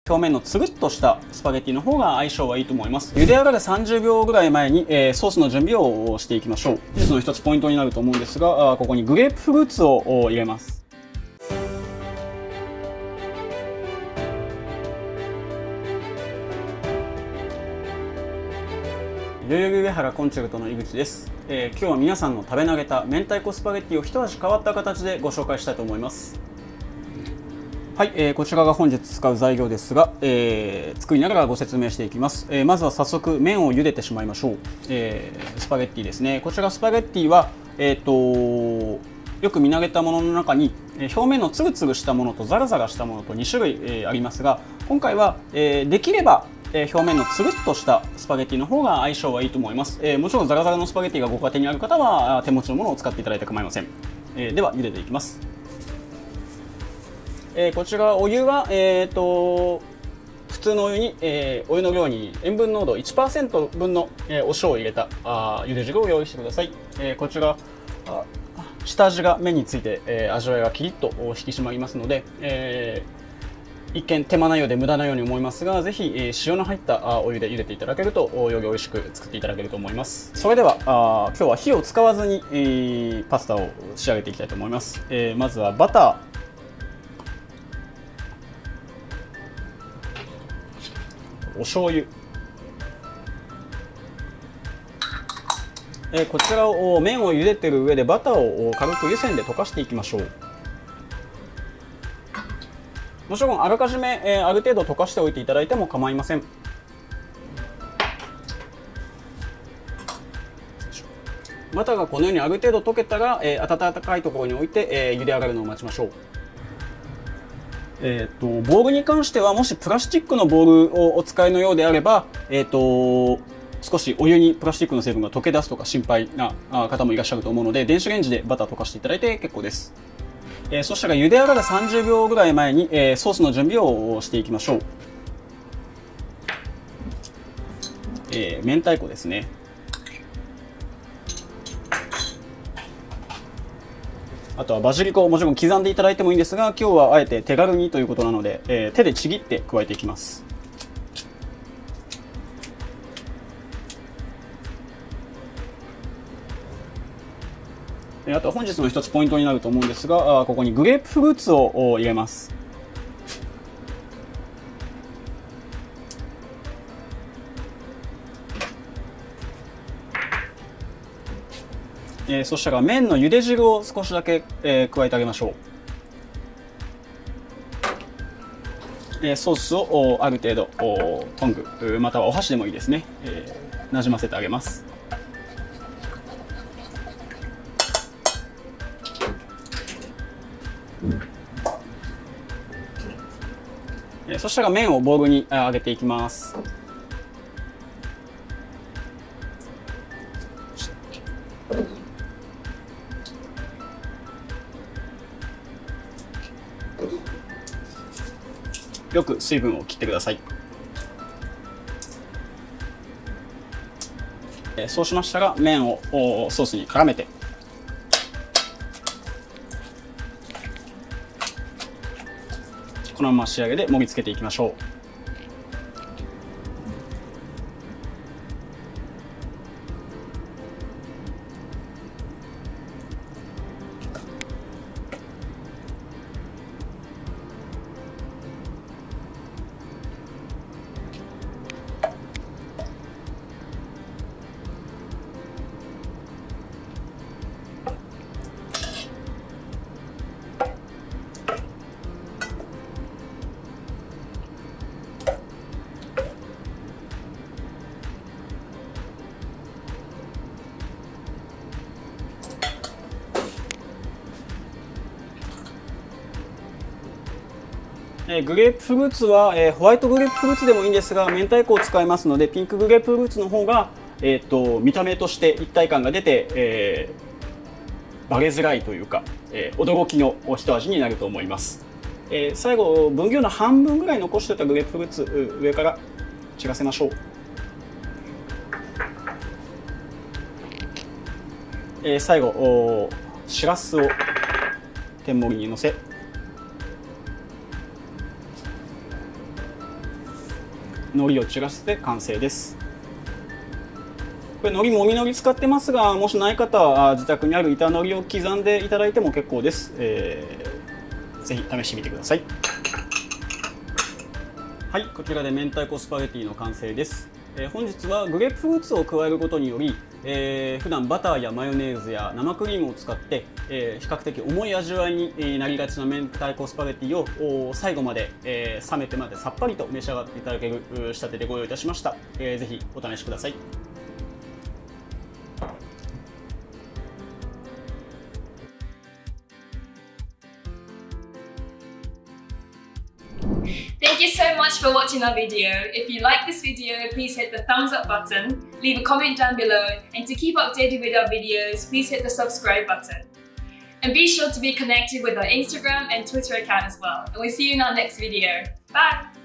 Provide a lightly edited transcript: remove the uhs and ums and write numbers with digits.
表面のつるっとしたスパゲッティの方が相性はいいと思います。茹で上がる30秒ぐらい前に、ソースの準備をしていきましょう。本日の一つポイントになると思うんですが、ここにグレープフルーツを入れます。代々木上原コンチェルトの井口です。今日は皆さんの食べ慣れた明太子スパゲッティを一味変わった形でご紹介したいと思います。はい、こちらが本日使う材料ですが、作りながらご説明していきます。まずは早速麺を茹でてしまいましょう。スパゲッティですね。こちらスパゲッティは、よく見慣れたものの中に表面のツルツルしたものとザラザラしたものと2種類、ありますが、今回は、できれば表面のつるっとしたスパゲッティの方が相性はいいと思います。もちろんザラザラのスパゲッティがご家庭にある方は手持ちのものを使っていただいて構いません。では茹でていきます。こちらお湯は、普通のお湯に、お湯の量に塩分濃度 1% 分の、お塩を入れた茹で汁を用意してください。こちら下味が麺について、味わいがキリッと引き締まりますので、一見手間なようで無駄なように思いますが、ぜひ、塩の入ったお湯で茹でていただけるとより美味しく作っていただけると思います。それでは今日は火を使わずに、パスタを仕上げていきたいと思います。まずはバター、お醤油、こちらを麺を茹でている上でバターを軽く湯煎で溶かしていきましょう。もちろんあらかじめ、ある程度溶かしておいていただいても構いません。バターがこのようにある程度溶けたら、温かいところに置いて、茹で上がるのを待ちましょう。ボウルに関してはもしプラスチックのボウルをお使いのようであれば、少しお湯にプラスチックの成分が溶け出すとか心配な方もいらっしゃると思うので、電子レンジでバター溶かしていただいて結構です。そしたら茹で上がる30秒ぐらい前に、ソースの準備をしていきましょう。明太子ですね。あとはバジリコ、もちろん刻んでいただいてもいいんですが、今日はあえて手軽にということなので、手でちぎって加えていきます。あとは本日の一つポイントになると思うんですが、ここにグレープフルーツを入れます。そしたら麺の茹で汁を少しだけ、加えてあげましょう。ソースをある程度トングまたはお箸でもいいですね、なじませてあげます。そしたら麺をボウルに上げていきます。よく水分を切ってください。そうしましたら麺をソースに絡めて、このまま仕上げで盛り付けていきましょう。グレープフルーツは、ホワイトグレープフルーツでもいいんですが、明太子を使いますのでピンクグレープフルーツの方が、見た目として一体感が出て、バレづらいというか、驚きの一味になると思います。最後分量の半分ぐらい残しておいたグレープフルーツ上から散らせましょう。最後しらすを天盛りにのせ、海苔を散らせて完成です。これ海苔もみ海苔使ってますが、もしない方は自宅にある板海苔を刻んでいただいても結構です。ぜひ試してみてください。はい、こちらで明太子スパゲティの完成です。本日はグレープフルーツを加えることにより、普段バターやマヨネーズや生クリームを使って、比較的重い味わいになりがちな明太子スパゲティを最後まで、冷めてまでさっぱりと召し上がっていただける仕立てでご用意いたしました。ぜひお試しください。Thank you so much for watching our video. If you like this video, please hit the thumbs up button, leave a comment down below, and to keep updated with our videos, please hit the subscribe button. And be sure to be connected with our Instagram and Twitter account as well. And we'll see you in our next video. Bye!